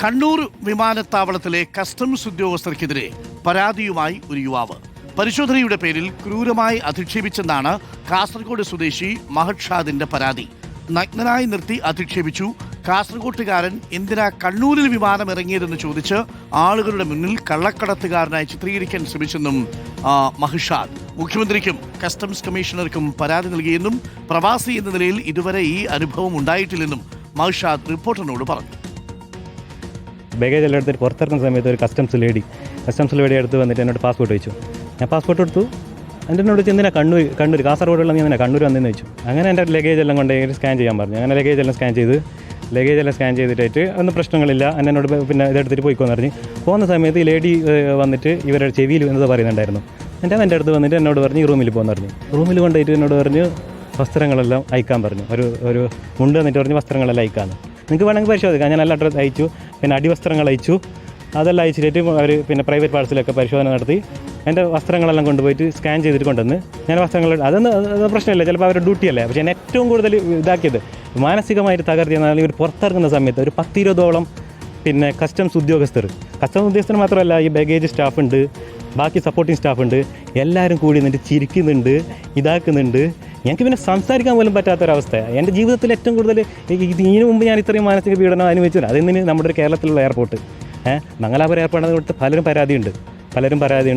കണ്ണൂർ വിമാനത്താവളത്തിലെ കസ്റ്റംസ് ഉദ്യോഗസ്ഥർക്കെതിരെ പരാതിയുമായി ഒരു യുവാവ്. പരിശോധനയുടെ പേരിൽ ക്രൂരമായി അധിക്ഷേപിച്ചെന്നാണ് കാസർഗോഡ് സ്വദേശി മഹ്ഷാദിന്റെ പരാതി. നഗ്നനായി നിർത്തി അധിക്ഷേപിച്ചു. കാസർഗോട്ടുകാരൻ എന്തിനാ കണ്ണൂരിൽ വിമാനം ഇറങ്ങിയതെന്ന് ചോദിച്ച് ആളുകളുടെ മുന്നിൽ കള്ളക്കടത്തുകാരനായി ചിത്രീകരിക്കാൻ ശ്രമിച്ചെന്നും മഹ്ഷാദ് മുഖ്യമന്ത്രിക്കും കസ്റ്റംസ് കമ്മീഷണർക്കും പരാതി നൽകിയെന്നും പ്രവാസി എന്ന നിലയിൽ ഇതുവരെ ഈ അനുഭവം ഉണ്ടായിട്ടില്ലെന്നും മഹ്ഷാദ് റിപ്പോർട്ടറിനോട് പറഞ്ഞു. ബാഗേജ് എല്ലാം എടുത്തിട്ട് പുറത്തിറക്കുന്ന സമയത്ത് ഒരു കസ്റ്റംസ് ലേഡി എടുത്ത് വന്നിട്ട് എന്നോട് പാസ്പോർട്ട് ചോദിച്ചു. ഞാൻ പാസ്പോർട്ട് എടുത്തു. എന്നോട് എന്തിനാ കണ്ണൂർ കാസർഗോഡുള്ള നീ എന്തിനാ കണ്ണൂർ വന്നതെന്ന് ചോദിച്ചു. അങ്ങനെ എൻ്റെ ലഗേജ് എല്ലാം കൊണ്ട് സ്കാൻ ചെയ്യാൻ പറഞ്ഞു. അങ്ങനെ ലഗേജ് എല്ലാം സ്കാൻ ചെയ്തിട്ട് ഒന്നും പ്രശ്നങ്ങളില്ല. എന്നോട് പിന്നെ ഇതെടുത്തിട്ട് പോയിക്കോന്ന് പറഞ്ഞ് പോകുന്ന സമയത്ത് ഈ ലേഡി വന്നിട്ട് ഇവരുടെ ചെവിയിൽ എന്നത് പറയുന്നുണ്ടായിരുന്നു. എൻ്റെ അടുത്ത് വന്നിട്ട് എന്നോട് പറഞ്ഞ് ഈ റൂമിൽ പോകുന്ന പറഞ്ഞു. റൂമിൽ കൊണ്ടുപോയിട്ട് എന്നോട് പറഞ്ഞ് വസ്ത്രങ്ങളെല്ലാം അയക്കാൻ പറഞ്ഞു. ഒരു മുണ്ട് വന്നിട്ട് പറഞ്ഞ് വസ്ത്രങ്ങളെല്ലാം അയക്കാമെന്ന്. നിങ്ങൾക്ക് വേണമെങ്കിൽ പരിശോധിക്കാം. ഞാൻ എല്ലാ ഡ്രസ്സ് അയച്ചു, പിന്നെ അടിവസ്ത്രങ്ങൾ അയച്ചു. അതെല്ലാം അയച്ചിട്ട് അവർ പിന്നെ പ്രൈവറ്റ് പാർട്സിലൊക്കെ പരിശോധന നടത്തി എൻ്റെ വസ്ത്രങ്ങളെല്ലാം കൊണ്ടുപോയിട്ട് സ്കാൻ ചെയ്തിട്ട് കൊണ്ടുവന്ന് ഞാൻ വസ്ത്രങ്ങൾ അതൊന്നും പ്രശ്നമില്ല, ചിലപ്പോൾ അവരുടെ ഡ്യൂട്ടിയല്ലേ. പക്ഷേ ഞാൻ ഏറ്റവും കൂടുതൽ ഇതാക്കിയത് മാനസികമായിട്ട് തകർത്തിയെന്നാൽ ഇവർ പുറത്തിറങ്ങുന്ന സമയത്ത് ഒരു 10-20ഓളം പിന്നെ കസ്റ്റംസ് ഉദ്യോഗസ്ഥർ മാത്രമല്ല, ഈ ബാഗേജ് സ്റ്റാഫുണ്ട്, ബാക്കി സപ്പോർട്ടിങ് സ്റ്റാഫുണ്ട്, എല്ലാവരും കൂടി നിന്നിട്ട് ചിരിക്കുന്നുണ്ട്, ഇതാക്കുന്നുണ്ട്. എനിക്ക് പിന്നെ സംസാരിക്കാൻ പോലും പറ്റാത്തൊരവസ്ഥയാണ്. എൻ്റെ ജീവിതത്തിൽ ഏറ്റവും കൂടുതൽ ഇതിനു മുമ്പ് ഞാൻ ഇത്രയും മാനസിക പീഡനം അനുഭവിച്ചില്ല. അതിന് നമ്മുടെ ഒരു കേരളത്തിലുള്ള എയർപോർട്ട് മംഗലാപുരം എയർപോർട്ടിനെ കൊടുത്ത് പലരും പരാതിയുണ്ട്.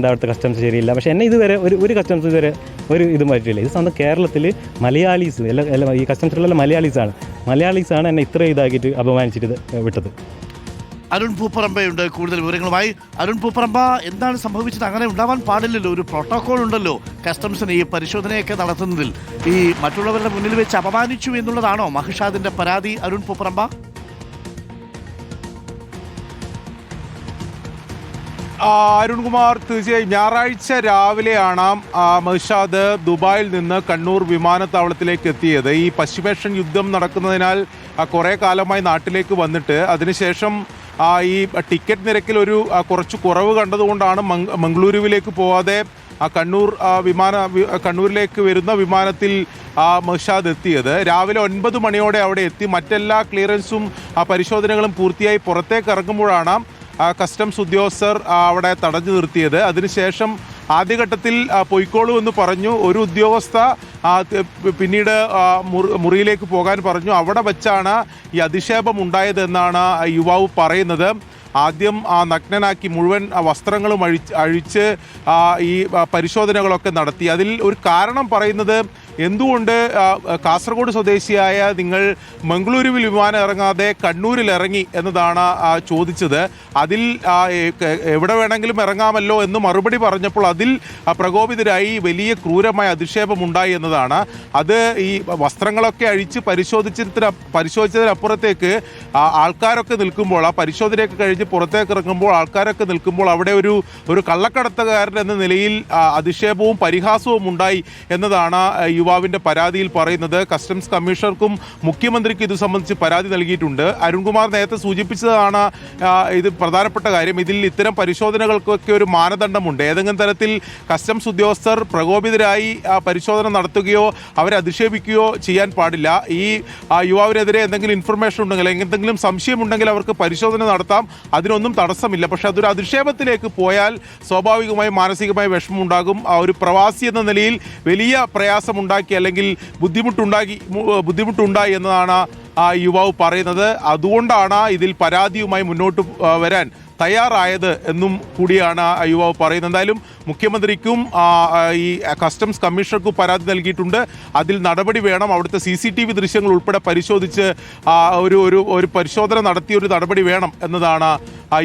അവിടുത്തെ കസ്റ്റംസ് ശരിയില്ല. പക്ഷേ എന്നെ ഇതുവരെ ഒരു കസ്റ്റംസ് ഇതുവരെ ഒരു ഇതും പറ്റില്ല. ഇത് സ്വന്തം കേരളത്തിൽ മലയാളീസ് എല്ലാം ഈ കസ്റ്റംസിലുള്ള മലയാളീസാണ് എന്നെ ഇത്രയും ഇതാക്കിയിട്ട് അപമാനിച്ചിട്ട് വിട്ടത്. അരുൺ പൂപ്പറമ്പയുണ്ട് കൂടുതൽ വിവരങ്ങളുമായി. അരുൺ പൂപ്പറമ്പ, എന്താണ് സംഭവിച്ചത്? അങ്ങനെ ഉണ്ടാവാൻ പാടില്ലല്ലോ. ഒരു പ്രോട്ടോകോൾ ഉണ്ടല്ലോ കസ്റ്റംസിന് ഈ പരിശോധനയൊക്കെ നടത്തുന്നതിൽ. ഈ മറ്റുള്ളവരുടെ മുന്നിൽ വെച്ച് അപമാനിച്ചു എന്നുള്ളതാണോ മഹ്ഷാദിന്റെ പരാതി? അരുൺ പൂപ്പറമ്പ, അരുൺകുമാർ, തീർച്ചയായും ഞായറാഴ്ച രാവിലെയാണ് മഹ്ഷാദ് ദുബായിൽ നിന്ന് കണ്ണൂർ വിമാനത്താവളത്തിലേക്ക് എത്തിയത്. ഈ പശ്ചിമേഷ്യൻ യുദ്ധം നടക്കുന്നതിനാൽ കുറേ കാലമായി നാട്ടിലേക്ക് വന്നിട്ട് അതിനുശേഷം ഈ ടിക്കറ്റ് നിരക്കിൽ ഒരു കുറച്ച് കുറവ് കണ്ടതുകൊണ്ടാണ് മംഗളൂരുവിലേക്ക് പോവാതെ കണ്ണൂരിലേക്ക് വരുന്ന വിമാനത്തിൽ മഹ്ഷാദ് എത്തിയത്. രാവിലെ 9 മണിയോടെ അവിടെ എത്തി. മറ്റെല്ലാ ക്ലിയറൻസും പരിശോധനകളും പൂർത്തിയായി പുറത്തേക്ക് ഇറങ്ങുമ്പോഴാണ് കസ്റ്റംസ് ഉദ്യോഗസ്ഥർ അവിടെ തടഞ്ഞു നിർത്തിയത്. അതിനുശേഷം ആദ്യഘട്ടത്തിൽ പൊയ്ക്കോളൂ എന്ന് പറഞ്ഞു. ഒരു ഉദ്യോഗസ്ഥ പിന്നീട് മുറിയിലേക്ക് പോകാൻ പറഞ്ഞു. അവിടെ വെച്ചാണ് ഈ അധിക്ഷേപം ഉണ്ടായതെന്നാണ് യുവാവ് പറയുന്നത്. ആദ്യം നഗ്നനാക്കി മുഴുവൻ വസ്ത്രങ്ങളും അഴിച്ച് ഈ പരിശോധനകളൊക്കെ നടത്തി. അതിൽ ഒരു കാരണം പറയുന്നത്, എന്തുകൊണ്ട് കാസർഗോഡ് സ്വദേശിയായ നിങ്ങൾ മംഗളൂരുവിൽ വിമാനം ഇറങ്ങാതെ കണ്ണൂരിൽ ഇറങ്ങി എന്നതാണ് ചോദിച്ചത്. അതിൽ എവിടെ വേണമെങ്കിലും ഇറങ്ങാമല്ലോ എന്ന് മറുപടി പറഞ്ഞപ്പോൾ അതിൽ പ്രകോപിതരായി വലിയ ക്രൂരമായ അധിക്ഷേപമുണ്ടായി എന്നതാണ്. അത് ഈ വസ്ത്രങ്ങളൊക്കെ അഴിച്ച് പരിശോധിച്ചതിനപ്പുറത്തേക്ക് ആൾക്കാരൊക്കെ നിൽക്കുമ്പോൾ, ആ പരിശോധനയൊക്കെ കഴിഞ്ഞ് പുറത്തേക്ക് ഇറങ്ങുമ്പോൾ ആൾക്കാരൊക്കെ നിൽക്കുമ്പോൾ അവിടെ ഒരു കള്ളക്കടത്തുകാരൻ എന്ന നിലയിൽ അധിക്ഷേപവും പരിഹാസവും ഉണ്ടായി എന്നതാണ് യുവാവിൻ്റെ പരാതിയിൽ പറയുന്നത്. കസ്റ്റംസ് കമ്മീഷണർക്കും മുഖ്യമന്ത്രിക്കും ഇത് സംബന്ധിച്ച് പരാതി നൽകിയിട്ടുണ്ട്. അരുൺകുമാർ നേരത്തെ സൂചിപ്പിച്ചതാണ് ഇത് പ്രധാനപ്പെട്ട കാര്യം. ഇതിൽ ഇത്തരം പരിശോധനകൾക്കൊക്കെ ഒരു മാനദണ്ഡമുണ്ട്. ഏതെങ്കിലും തരത്തിൽ കസ്റ്റംസ് ഉദ്യോഗസ്ഥർ പ്രകോപിതരായി പരിശോധന നടത്തുകയോ അവരെ അധിക്ഷേപിക്കുകയോ ചെയ്യാൻ പാടില്ല. ഈ യുവാവിനെതിരെ എന്തെങ്കിലും ഇൻഫർമേഷൻ ഉണ്ടെങ്കിൽ, എന്തെങ്കിലും സംശയമുണ്ടെങ്കിൽ അവർക്ക് പരിശോധന നടത്താം. അതിനൊന്നും തടസ്സമില്ല. പക്ഷെ അതൊരു അധിക്ഷേപത്തിലേക്ക് പോയാൽ സ്വാഭാവികമായും മാനസികമായ വിഷമമുണ്ടാകും. ഒരു പ്രവാസി എന്ന നിലയിൽ വലിയ പ്രയാസമുണ്ടാക്കി അല്ലെങ്കിൽ ബുദ്ധിമുട്ടുണ്ടായി എന്നതാണ് യുവാവ് പറയുന്നത്. അതുകൊണ്ടാണ് ഇതിൽ പരാതിയുമായി മുന്നോട്ട് വരാൻ തയ്യാറായത് എന്നും കൂടിയാണ് യുവാവ് പറയുന്നത്. എന്തായാലും മുഖ്യമന്ത്രിക്കും ഈ കസ്റ്റംസ് കമ്മീഷണർക്കും പരാതി നൽകിയിട്ടുണ്ട്. അതിൽ നടപടി വേണം. അവിടുത്തെ CCTV ദൃശ്യങ്ങൾ ഉൾപ്പെടെ പരിശോധിച്ച് ഒരു പരിശോധന നടത്തിയ ഒരു നടപടി വേണം എന്നതാണ്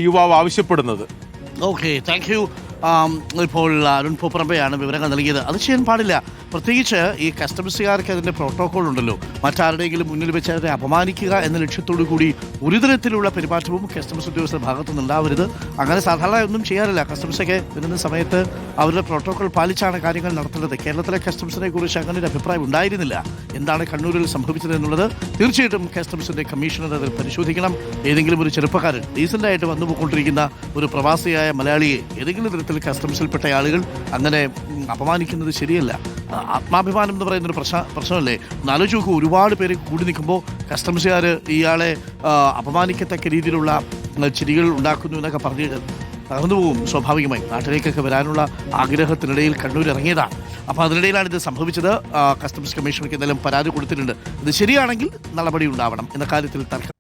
യുവാവ് ആവശ്യപ്പെടുന്നത്. Okay, thank you. ഇപ്പോൾ അരുൺ പൂപ്പറമ്പയാണ് വിവരങ്ങൾ നൽകിയത്. അത് ചെയ്യാൻ പാടില്ല. പ്രത്യേകിച്ച് ഈ കസ്റ്റംസുകാർക്ക് അതിൻ്റെ പ്രോട്ടോകോൾ ഉണ്ടല്ലോ. മറ്റാരുടെയെങ്കിലും മുന്നിൽ വെച്ച് അവരെ അപമാനിക്കുക എന്ന ലക്ഷ്യത്തോടു കൂടി ഒരു തരത്തിലുള്ള പെരുമാറ്റവും കസ്റ്റംസ് ഉദ്യോഗസ്ഥരുടെ ഭാഗത്തു നിന്നുണ്ടാവരുത്. അങ്ങനെ സാധാരണ ഒന്നും ചെയ്യാറില്ല. കസ്റ്റംസൊക്കെ വരുന്ന സമയത്ത് അവരുടെ പ്രോട്ടോകോൾ പാലിച്ചാണ് കാര്യങ്ങൾ നടത്തുന്നത്. കേരളത്തിലെ കസ്റ്റംസിനെ കുറിച്ച് അങ്ങനെ ഒരു അഭിപ്രായം ഉണ്ടായിരുന്നില്ല. എന്താണ് കണ്ണൂരിൽ സംഭവിച്ചത് എന്നുള്ളത് തീർച്ചയായിട്ടും കസ്റ്റംസിൻ്റെ കമ്മീഷണർ അതിൽ പരിശോധിക്കണം. ഏതെങ്കിലും ഒരു ചെറുപ്പക്കാരൻ ഡീസൻ്റായിട്ട് വന്നുപോയിക്കൊണ്ടിരിക്കുന്ന ഒരു പ്രവാസിയായ മലയാളിയെ ഏതെങ്കിലും തരത്തിൽ കസ്റ്റംസിൽപ്പെട്ട ആളുകൾ അങ്ങനെ അപമാനിക്കുന്നത് ശരിയല്ല. ആത്മാഭിമാനം എന്ന് പറയുന്നൊരു പ്രശ്നമല്ലേ? ആലോചിച്ച് നോക്കൂ, ഒരുപാട് പേര് കൂടി നിൽക്കുമ്പോൾ കസ്റ്റംസുകാർ ഇയാളെ അപമാനിക്കത്തക്ക രീതിയിലുള്ള ചിരികൾ ഉണ്ടാക്കുന്നു എന്നൊക്കെ പറഞ്ഞ് തകർന്നു പോകും സ്വാഭാവികമായി. നാട്ടിലേക്കൊക്കെ വരാനുള്ള ആഗ്രഹത്തിനിടയിൽ കണ്ണൂർ ഇറങ്ങിയതാണ്. അപ്പോൾ അതിനിടയിലാണ് ഇത് സംഭവിച്ചത്. കസ്റ്റംസ് കമ്മീഷണർക്ക് എന്തായാലും പരാതി കൊടുത്തിട്ടുണ്ട്. ഇത് ശരിയാണെങ്കിൽ നടപടി ഉണ്ടാവണം എന്ന കാര്യത്തിൽ തർക്കം